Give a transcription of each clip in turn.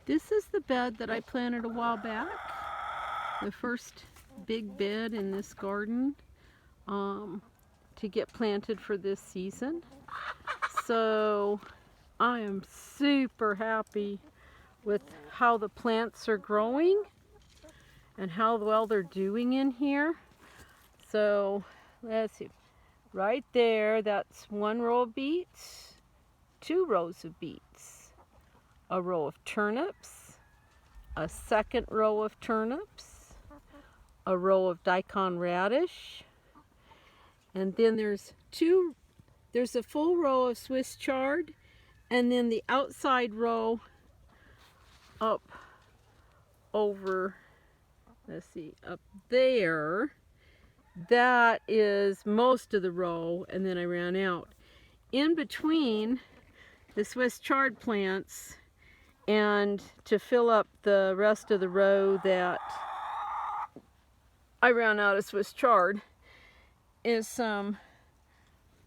This is the bed that I planted a while back. The first big bed in this garden to get planted for this season. So I am super happy with how the plants are growing and how well they're doing in here. So let's see, right there, that's one row of beets, 2 rows of beets, a row of turnips, a second row of turnips, a row of daikon radish, and then there's a full row of Swiss chard, and then the outside row up over, let's see, up there, that is most of the row, and then I ran out. In between the Swiss chard plants, and to fill up the rest of the row that I ran out of Swiss chard, is some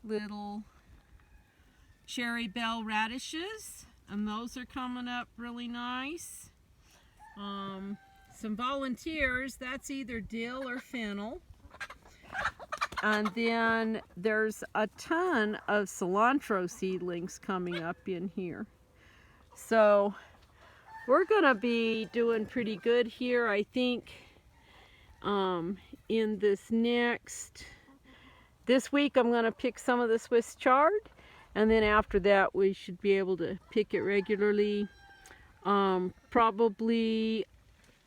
little cherry bell radishes, and those are coming up really nice. Some volunteers, that's either dill or fennel. And then there's a ton of cilantro seedlings coming up in here. So we're gonna be doing pretty good here, I think. In this week I'm gonna pick some of the Swiss chard, and then after that we should be able to pick it regularly. Probably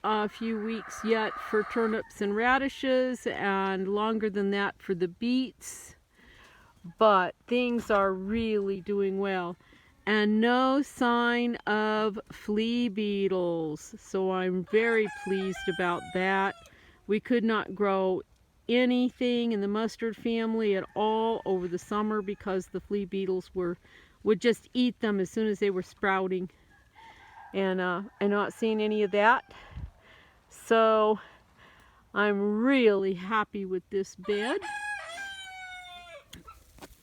a few weeks yet for turnips and radishes, and longer than that for the beets. But things are really doing well, and no sign of flea beetles, so I'm very pleased about that. We could not grow anything in the mustard family at all over the summer because the flea beetles would just eat them as soon as they were sprouting, and I'm not seeing any of that. So I'm really happy with this bed.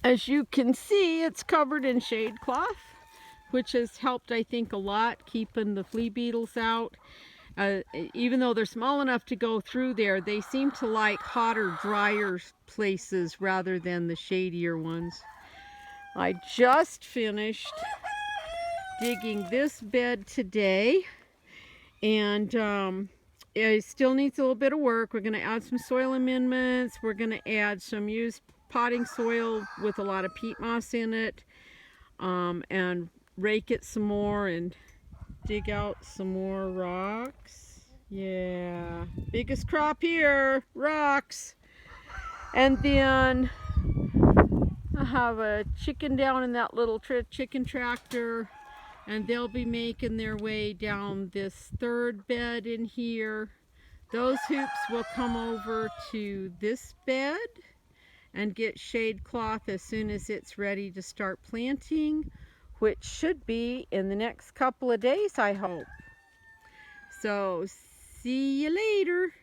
As you can see, it's covered in shade cloth, which has helped, I think, a lot keeping the flea beetles out. Even though they're small enough to go through there, they seem to like hotter, drier places rather than the shadier ones. I just finished digging this bed today, and it still needs a little bit of work. We're going to add some soil amendments. We're going to add some used potting soil with a lot of peat moss in it, and rake it some more and dig out some more rocks. Yeah, biggest crop here, rocks. And then I have a chicken down in that little chicken tractor, and they'll be making their way down this third bed in here. Those hoops will come over to this bed and get shade cloth as soon as it's ready to start planting, which should be in the next couple of days, I hope. So see you later.